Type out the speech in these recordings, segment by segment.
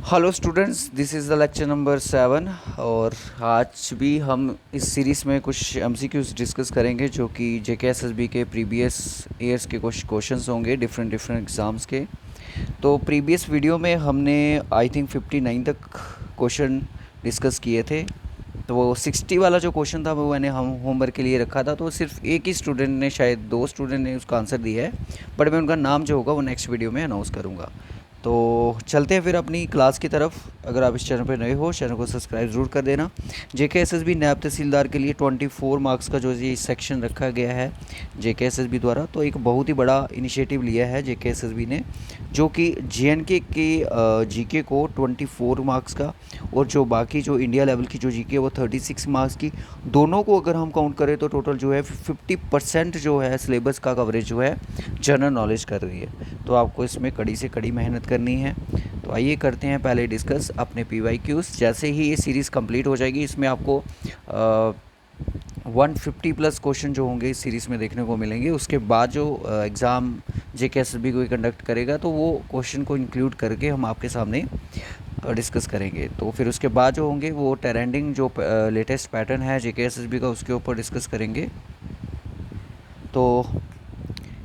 Hello students, this is the lecture number 7। और आज भी हम इस सीरीज़ में कुछ एमसीक्यूज डिस्कस करेंगे जो कि जेके एसएसबी के प्रीवियस ईयर्स के कुछ क्वेश्चंस होंगे डिफरेंट डिफरेंट एग्ज़ाम्स के। तो प्रीवियस वीडियो में हमने आई थिंक 59 तक क्वेश्चन डिस्कस किए थे। तो वो 60 वाला जो क्वेश्चन था वो मैंने हम होमवर्क के लिए रखा था, तो सिर्फ एक ही स्टूडेंट ने, शायद दो स्टूडेंट ने उसका आंसर दिया है, बट मैं उनका नाम जो होगा वो नेक्स्ट वीडियो में अनाउंस करूँगा। तो चलते हैं फिर अपनी क्लास की तरफ। अगर आप इस चैनल पर नए हो, चैनल को सब्सक्राइब ज़रूर कर देना। जेके एसएसबी नायब तहसीलदार के लिए 24 मार्क्स का जो ये सेक्शन रखा गया है जेके एसएसबी द्वारा, तो एक बहुत ही बड़ा इनिशिएटिव लिया है जेके एसएसबी ने, जो कि जेएनके के जीके को 24 मार्क्स का और जो बाकी जो इंडिया लेवल की जो जीके वो 36 मार्क्स की, दोनों को अगर हम काउंट करें तो टोटल जो है 50% जो है सिलेबस का कवरेज जो है जनरल नॉलेज कर रही है। तो आपको इसमें कड़ी से कड़ी मेहनत करनी है। तो आइए करते हैं पहले डिस्कस अपने पीवाईक्यूज़। जैसे ही ये सीरीज़ कंप्लीट हो जाएगी, इसमें आपको 150 प्लस क्वेश्चन जो होंगे इस सीरीज़ में देखने को मिलेंगे। उसके बाद जो एग्ज़ाम जेके एसएसबी कोई कंडक्ट करेगा तो वो क्वेश्चन को इंक्लूड करके हम आपके सामने डिस्कस करेंगे। तो फिर उसके बाद जो होंगे वो ट्रेंडिंग जो लेटेस्ट पैटर्न है जेके एसएसबी का, उसके ऊपर डिस्कस करेंगे। तो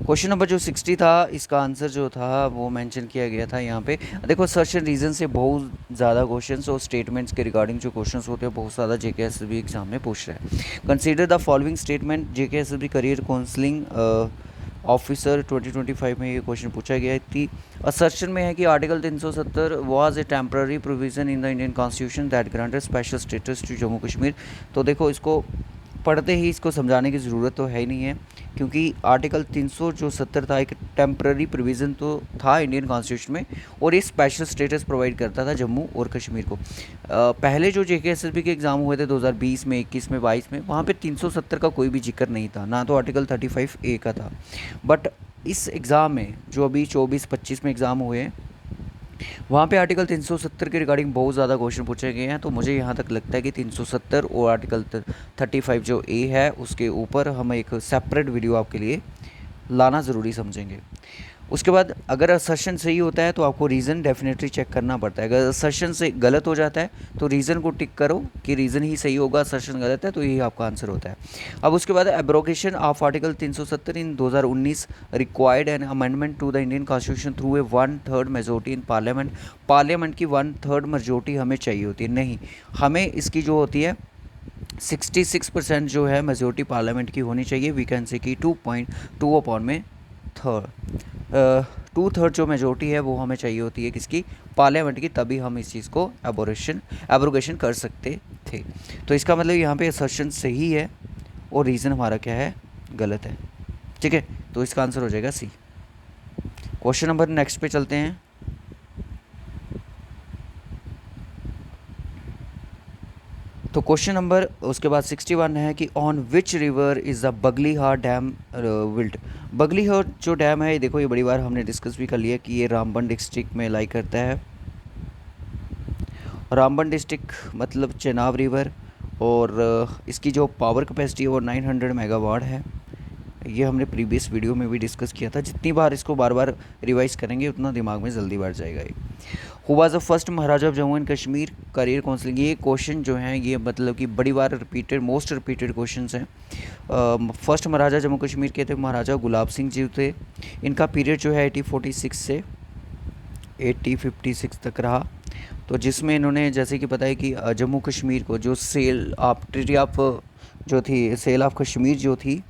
क्वेश्चन नंबर जो 60 था, इसका आंसर जो था वो मेंशन किया गया था यहाँ पे। देखो, सर्च एंड रीज़न से बहुत ज़्यादा क्वेश्चंस और स्टेटमेंट्स के रिगार्डिंग जो क्वेश्चंस होते हैं बहुत ज़्यादा जेके एसएसबी एग्जाम में पूछ रहा है। Consider the following statement. JK SSB career counselling officer 2025 में ये क्वेश्चन पूछा गया थी। असर्शन में है कि article 370 was a temporary provision in the Indian constitution that granted special status to Jammu Kashmir. तो देखो, इसको पढ़ते ही इसको समझाने की ज़रूरत तो है ही नहीं है, क्योंकि आर्टिकल 370 था, एक टेम्पररी प्रोविज़न तो था इंडियन कॉन्स्टिट्यूशन में, और ये स्पेशल स्टेटस प्रोवाइड करता था जम्मू और कश्मीर को। पहले जो जेके एसएसबी के एग्ज़ाम हुए थे 2020 में, 21 में, 22 में, वहाँ पे 370 का कोई भी जिक्र नहीं था, ना तो आर्टिकल 35A का था। बट इस एग्ज़ाम में जो अभी 24-25 में एग्ज़ाम हुए हैं, वहाँ पे आर्टिकल 370 के रिगार्डिंग बहुत ज़्यादा क्वेश्चन पूछे गए हैं। तो मुझे यहाँ तक लगता है कि 370 और आर्टिकल 35 जो ए है उसके ऊपर हम एक सेपरेट वीडियो आपके लिए लाना ज़रूरी समझेंगे। उसके बाद अगर असर्शन सही होता है तो आपको रीज़न डेफिनेटली चेक करना पड़ता है। अगर असर्शन से गलत हो जाता है तो रीज़न को टिक करो कि रीज़न ही सही होगा, असर्शन गलत है तो यही आपका आंसर होता है। अब उसके बाद abrogation of article 370 in 2019 required an amendment to the Indian constitution through a 1/3 majority in parliament. Parliament की 1/3 मेजोरिटी हमें चाहिए होती है, नहीं, हमें इसकी जो होती है 66% जो है मेजोरिटी पार्लियामेंट की होनी चाहिए। वी कैन से कि 2.2 अपॉन में थर्ड, 2/3 जो मेजोरिटी है वो हमें चाहिए होती है किसकी, पार्लियामेंट की, तभी हम इस चीज़ को एब्रोगेशन कर सकते थे। तो इसका मतलब यहाँ पे असर्शन सही है और रीज़न हमारा क्या है, गलत है। ठीक है, तो इसका आंसर हो जाएगा सी। क्वेश्चन नंबर नेक्स्ट पे चलते हैं। तो क्वेश्चन नंबर उसके बाद 61 है कि on which river is the Baglihar dam built. Baglihar जो डैम है, ये देखो, ये बड़ी बार हमने डिस्कस भी कर लिया कि ये रामबन डिस्ट्रिक्ट में लाई करता है। रामबन डिस्ट्रिक्ट मतलब चेनाब रिवर, और इसकी जो पावर कैपेसिटी है वो 900 मेगावाट है। ये हमने प्रीवियस वीडियो में भी डिस्कस किया था। जितनी बार इसको बार बार रिवाइज करेंगे उतना दिमाग में जल्दी बैठ जाएगा ये। Who was the first Maharaja of Jammu and Kashmir career counselling. ये क्वेश्चन जो हैं ये मतलब कि बड़ी बार रिपीटेड, मोस्ट रिपीटेड क्वेश्चन हैं। फर्स्ट महाराजा जम्मू कश्मीर के थे महाराजा गुलाब सिंह जी थे। इनका पीरियड जो है 1846 से 1856 तक रहा। तो जिसमें इन्होंने, जैसे कि पता है कि जम्मू कश्मीर को जो सेल ऑफ ट्रीटी ऑफ जो थी, सेल ऑफ कश्मीर जो थी,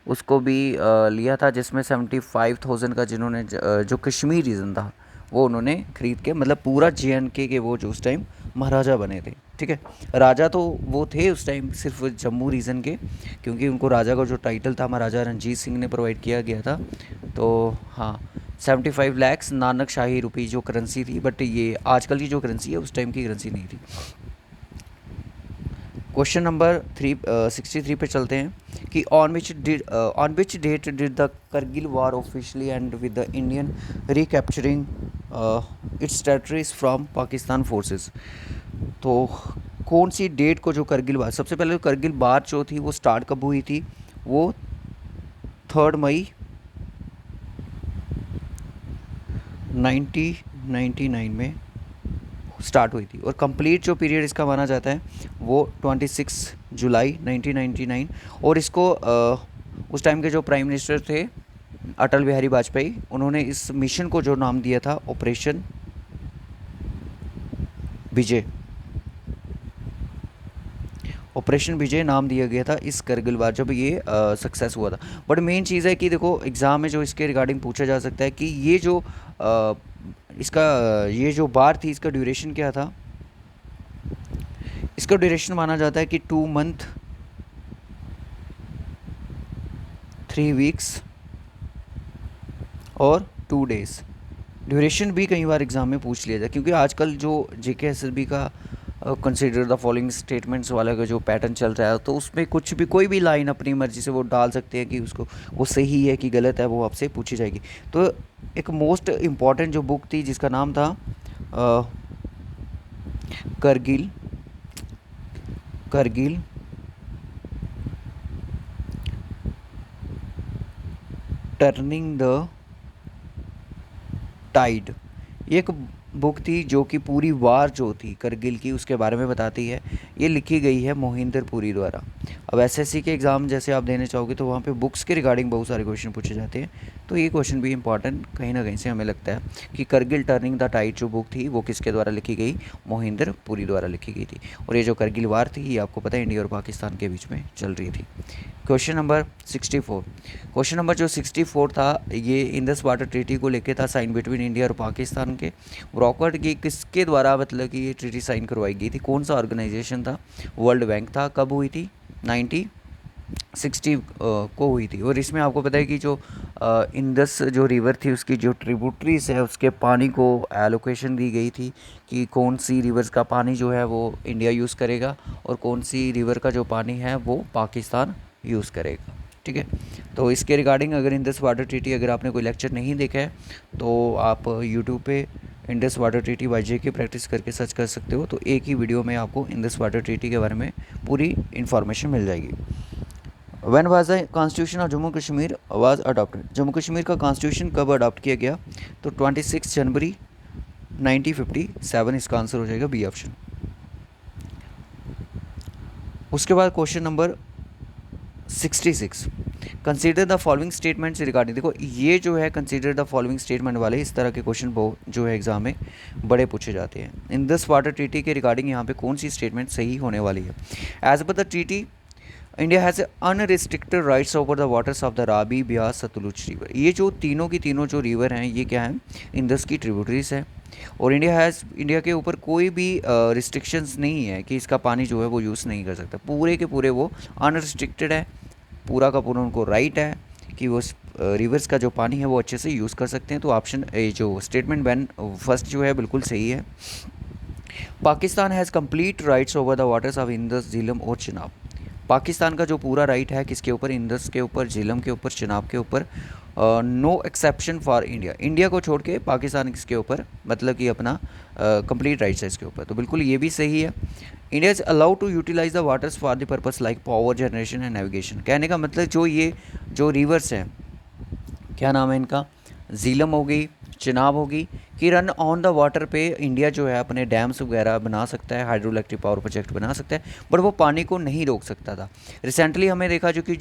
उसको भी लिया था, जिसमें 75,000 का जिन्होंने जो कश्मीर रीजन था वो उन्होंने ख़रीद के, मतलब पूरा JNK के वो जो उस टाइम महाराजा बने थे। ठीक है, राजा तो वो थे उस टाइम सिर्फ जम्मू रीजन के, क्योंकि उनको राजा का जो टाइटल था महाराजा रणजीत सिंह ने प्रोवाइड किया गया था। तो हाँ, 75 लैक्स नानक शाही रुपी जो करेंसी थी, बट ये आजकल की जो करेंसी है उस टाइम की करेंसी नहीं थी। क्वेश्चन नंबर 63 पे चलते हैं कि on which date did the Kargil war officially end with the Indian recapturing its territories from Pakistan forces. तो कौन सी डेट को जो करगिल वार, सबसे पहले करगिल वार जो थी वो स्टार्ट कब हुई थी, वो 3 मई 1999 में स्टार्ट हुई थी। और कंप्लीट जो पीरियड इसका माना जाता है वो 26 जुलाई 1999। और इसको उस टाइम के जो प्राइम मिनिस्टर थे अटल बिहारी वाजपेयी, उन्होंने इस मिशन को जो नाम दिया था ऑपरेशन विजय, ऑपरेशन विजय नाम दिया गया था इस करगिल वार जब ये सक्सेस हुआ था। बट मेन चीज़ है कि देखो एग्ज़ाम में जो इसके रिगार्डिंग पूछा जा सकता है कि ये जो इसका ये जो वार थी इसका ड्यूरेशन क्या था। इसका ड्यूरेशन माना जाता है कि 2 मंथ 3 वीक्स और 2 डेज़। ड्यूरेशन भी कई बार एग्ज़ाम में पूछ लिया जाए, क्योंकि आजकल जो जेके एसएसबी का कंसिडर द फॉलोइंग स्टेटमेंट्स वाला का जो पैटर्न चल रहा है, तो उसमें कुछ भी कोई भी लाइन अपनी मर्ज़ी से वो डाल सकते हैं कि उसको वो सही है कि गलत है, वो आपसे पूछी जाएगी। तो एक मोस्ट इम्पॉर्टेंट जो बुक थी जिसका नाम था करगिल टर्निंग द टाइड, एक बुक थी जो कि पूरी वार जो थी करगिल की उसके बारे में बताती है। ये लिखी गई है मोहिंदर पुरी द्वारा। अब एसएससी के एग्ज़ाम जैसे आप देने चाहोगे तो वहाँ पे बुक्स के रिगार्डिंग बहुत सारे क्वेश्चन पूछे जाते हैं, तो ये क्वेश्चन भी इंपॉर्टेंट कहीं ना कहीं से हमें लगता है कि करगिल टर्निंग द टाइड जो बुक थी वो किसके द्वारा लिखी गई, मोहिंदर पुरी द्वारा लिखी गई थी। और ये जो करगिल वार थी ये आपको पता है इंडिया और पाकिस्तान के बीच में चल रही थी। क्वेश्चन नंबर 64, क्वेश्चन नंबर जो 64 था ये इंडस वाटर ट्रीटी को लेके था, साइन बिटवीन इंडिया और पाकिस्तान के। ब्रोकर्ड की किसके द्वारा मतलब कि ये ट्रीटी साइन करवाई गई थी, कौन सा ऑर्गेनाइजेशन था, वर्ल्ड बैंक था। कब हुई थी, 1960 को हुई थी। और इसमें आपको पता है कि जो इंडस जो रिवर थी उसकी जो ट्रिब्यूटरीज है उसके पानी को एलोकेशन दी गई थी कि कौन सी रिवर्स का पानी जो है वो इंडिया यूज़ करेगा और कौन सी रिवर का जो पानी है वो पाकिस्तान यूज़ करेगा। ठीक है, तो इसके रिगार्डिंग अगर इंडस वाटर ट्रीटी अगर आपने कोई लेक्चर नहीं देखा है तो आप यूट्यूब पे Indus water treaty by JK practice करके सर्च कर सकते हो, तो एक ही वीडियो में आपको इंडस वाटर ट्रीटी के बारे में पूरी इन्फॉर्मेशन मिल जाएगी। When was the constitution of Jammu Kashmir was adopted, Jammu Kashmir का कॉन्स्टिट्यूशन कब अडॉप्ट किया गया, तो 26 जनवरी 1957 इसका आंसर हो जाएगा बी ऑप्शन। उसके बाद question number 66, consider the following statements regarding, देखो ये जो है कंसीडर द फॉलोइंग स्टेटमेंट वाले इस तरह के क्वेश्चन जो है एग्जाम में बड़े पूछे जाते हैं। इन दिस वाटर ट्रीटी के रिगार्डिंग यहाँ पे कौन सी स्टेटमेंट सही होने वाली है। As per the treaty India has unrestricted rights over the waters of the Ravi, Beas, Sutlej river. ये जो तीनों की तीनों जो रिवर हैं ये क्या हैं, इंडस की ट्रिब्यूटरीज है। और इंडिया के ऊपर कोई भी रिस्ट्रिक्शंस नहीं है कि इसका पानी जो है वो यूज़ नहीं कर सकता, पूरे के पूरे वो अनरिस्ट्रिक्टेड है, पूरा का पूरा उनको राइट है कि वो रिवर्स का जो पानी है वो अच्छे से यूज़ कर सकते हैं। तो ऑप्शन ए जो स्टेटमेंट बैन फर्स्ट जो है बिल्कुल सही है। Pakistan has complete rights over the waters of Indus, Jhelum और चिनाब। पाकिस्तान का जो पूरा राइट है किसके ऊपर, इंडस के ऊपर, झीलम के ऊपर, चिनाब के ऊपर, no exception for India, India को छोड़ के पाकिस्तान किसके ऊपर, मतलब कि अपना कंप्लीट राइट्स है इसके ऊपर, तो बिल्कुल ये भी सही है। India is allowed to utilise the waters for the purpose like power generation and navigation. कहने का मतलब जो ये जो रिवर्स हैं क्या नाम है इनका, झीलम हो गई, चिनाब होगी, कि रन ऑन द वाटर पे इंडिया जो है अपने डैम्स वगैरह बना सकता है, हाइड्रो इलेक्ट्रिक पावर प्रोजेक्ट बना सकता है, बट वो पानी को नहीं रोक सकता था। रिसेंटली हमें देखा जो कि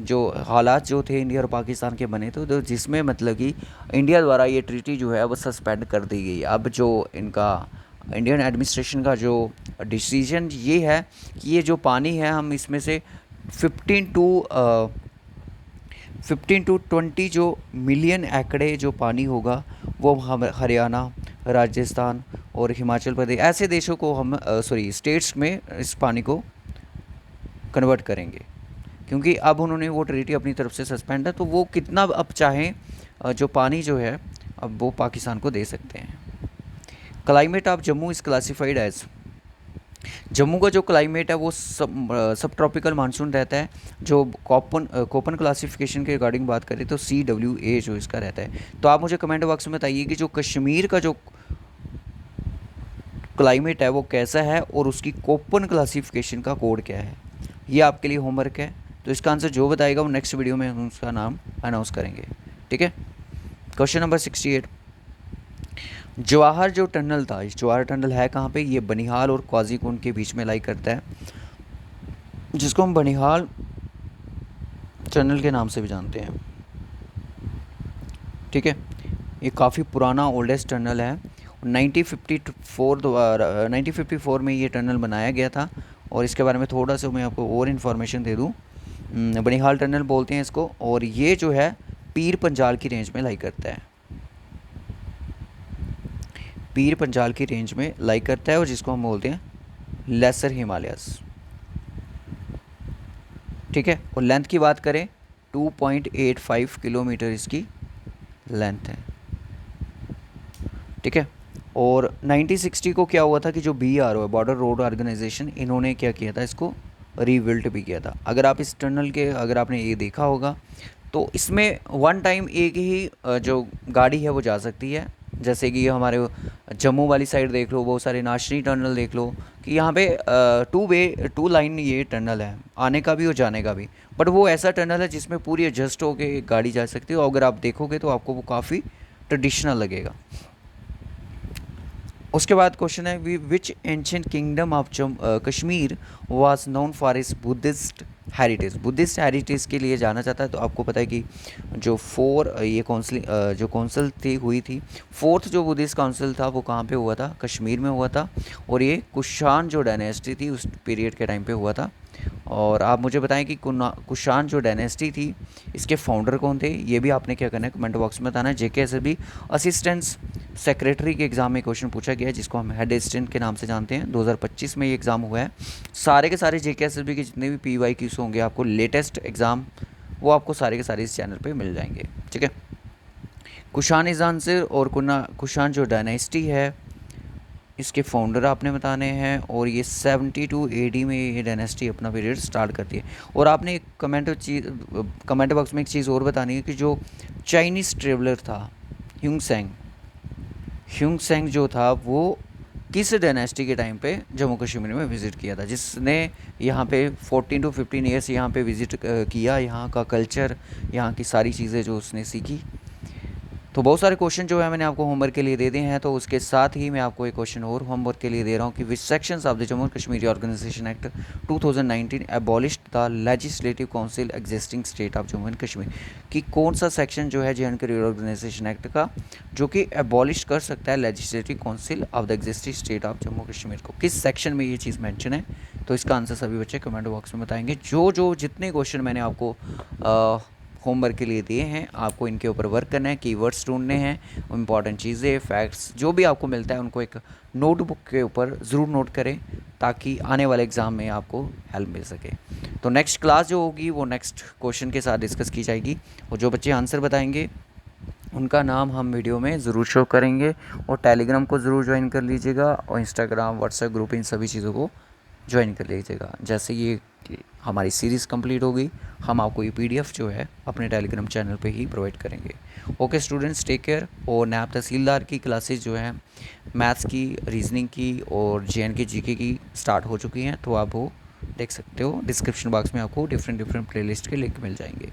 जो हालात जो थे इंडिया और पाकिस्तान के बने थे, तो जिसमें मतलब कि इंडिया द्वारा ये ट्रीटी जो है वो सस्पेंड कर दी गई। अब जो इनका इंडियन एडमिनिस्ट्रेशन का जो डिसीजन ये है कि ये जो पानी है हम इसमें से 15 टू 20 जो मिलियन एकड़े जो पानी होगा वो हम हरियाणा, राजस्थान और हिमाचल प्रदेश ऐसे देशों को हम स्टेट्स में इस पानी को कन्वर्ट करेंगे, क्योंकि अब उन्होंने वो ट्रीटी अपनी तरफ से सस्पेंड है, तो वो कितना अब चाहें जो पानी जो है अब वो पाकिस्तान को दे सकते हैं। Climate of Jammu is classified as, Jammu का जो क्लाइमेट है वो सब ट्रॉपिकल मानसून रहता है। जो कोपन क्लासिफिकेशन के रिगार्डिंग बात करें तो CWA जो इसका रहता है। तो आप मुझे कमेंट बॉक्स में बताइए कि जो कश्मीर का जो क्लाइमेट है वो कैसा है और उसकी कोपन क्लासिफिकेशन का कोड क्या है। ये आपके लिए होमवर्क है, तो इसका आंसर जो बताएगा वो नेक्स्ट वीडियो में हम उसका नाम अनाउंस करेंगे। ठीक है, क्वेश्चन नंबर 68, जवाहर जो टनल था, इस जवाहर टनल है कहाँ पे, ये बनिहाल और क्वाजीकुंड के बीच में लाई करता है, जिसको हम बनिहाल टनल के नाम से भी जानते हैं। ठीक है, ये काफ़ी पुराना ओल्डेस्ट टनल है। 1954 में ये टनल बनाया गया था। और इसके बारे में थोड़ा सा मैं आपको और इन्फॉर्मेशन दे दूँ। बनिहाल टनल बोलते हैं इसको, और ये जो है पीर पंजाल की रेंज में लाई करता है, पीर पंजाल की रेंज में लाई करता है, और जिसको हम बोलते हैं लेसर हिमालयस। ठीक है, और लेंथ की बात करें 2.85 किलोमीटर इसकी लेंथ है। ठीक है, और 1960 को क्या हुआ था कि जो BRO है, बॉर्डर रोड ऑर्गेनाइजेशन, इन्होंने क्या किया था, इसको रीबिल्ट भी किया था। अगर आप इस टनल के, अगर आपने ये देखा होगा तो इसमें वन टाइम एक ही जो गाड़ी है वो जा सकती है। जैसे कि हमारे जम्मू वाली साइड देख लो, बहुत सारे नाशनी टनल देख लो कि यहाँ पे 2 लाइन ये टनल है, आने का भी और जाने का भी। बट वो ऐसा टनल है जिसमें पूरी एडजस्ट होके गाड़ी जा सकती है, और अगर आप देखोगे तो आपको वो काफ़ी ट्रेडिशनल लगेगा। उसके बाद क्वेश्चन है, which ancient kingdom of Kashmir was known for is Buddhist heritage. Buddhist heritage के लिए जाना जाता है। तो आपको पता है कि जो ये काउंसिल जो काउंसिल थी हुई थी, फोर्थ जो बुद्धिस्ट काउंसिल था वो कहाँ पे हुआ था, कश्मीर में हुआ था। और ये कुषाण जो डायनेस्टी थी उस पीरियड के टाइम पे हुआ था। और आप मुझे बताएं कि कुषाण जो डायनेस्टी थी, इसके फाउंडर कौन थे, ये भी आपने क्या करना है, कमेंट बॉक्स में बताना है। JK SSB असिस्टेंट्स सेक्रेटरी के एग्ज़ाम में क्वेश्चन पूछा गया है, जिसको हम हेड असिस्टेंट के नाम से जानते हैं। 2025 में ये एग्ज़ाम हुआ है। सारे के सारे JK SSB के जितने भी PYQs होंगे, आपको लेटेस्ट एग्ज़ाम, वो आपको सारे के सारे इस चैनल पे मिल जाएंगे। ठीक है, कुषाण इज़ आंसर। और कुषाण जो डायनेस्टी है, इसके फाउंडर आपने बताने हैं। और ये 72 AD में ये डायनेस्टी अपना पीरियड स्टार्ट करती है। और आपने एक कमेंट बॉक्स में एक चीज़ और बतानी है कि जो चाइनीज़ ट्रेवलर था ह्यूंग सेंग जो था, वो किस डायनेस्टी के टाइम पे जम्मू कश्मीर में विज़िट किया था, जिसने यहाँ पे 14 to 15 ईयर्स यहाँ पे विज़िट किया, यहाँ का कल्चर, यहाँ की सारी चीज़ें जो उसने सीखी। तो बहुत सारे क्वेश्चन जो है मैंने आपको होमवर्क के लिए दे दिए हैं। तो उसके साथ ही मैं आपको एक क्वेश्चन और होमवर्क के लिए दे रहा हूँ कि which sections of the Jammu Kashmir organisation act 2019 abolished the legislative council existing state of Jammu and Kashmir. कि कौन सा सेक्शन जो है JNK रिऑर्गेनाइजेशन एक्ट का जो कि एबॉलिश कर सकता है legislative council of the existing state of Jammu Kashmir को, किस सेक्शन में ये चीज़ मेंशन है। तो इसका आंसर सभी बच्चे कमेंट बॉक्स में बताएंगे। जो जितने क्वेश्चन मैंने आपको होमवर्क के लिए दिए हैं, आपको इनके ऊपर वर्क करना है, कीवर्ड्स ढूंढने हैं, इंपॉर्टेंट चीज़ें, फैक्ट्स जो भी आपको मिलता है उनको एक नोटबुक के ऊपर ज़रूर नोट करें, ताकि आने वाले एग्ज़ाम में आपको हेल्प मिल सके। तो नेक्स्ट क्लास जो होगी वो नेक्स्ट क्वेश्चन के साथ डिस्कस की जाएगी, और जो बच्चे आंसर बताएंगे उनका नाम हम वीडियो में ज़रूर शो करेंगे। और टेलीग्राम को ज़रूर ज्वाइन कर लीजिएगा, और इंस्टाग्राम, व्हाट्सएप ग्रुप, इन सभी चीज़ों को ज्वाइन कर लीजिएगा। जैसे ये हमारी सीरीज़ कंप्लीट होगी, हम आपको ये PDF जो है अपने टेलीग्राम चैनल पे ही प्रोवाइड करेंगे। Okay students, take care. और नायब तहसीलदार की क्लासेस जो हैं मैथ्स की, रीजनिंग की और JNK GK की स्टार्ट हो चुकी हैं, तो आप वो देख सकते हो। डिस्क्रिप्शन बॉक्स में आपको डिफरेंट प्लेलिस्ट के लिंक मिल जाएंगे।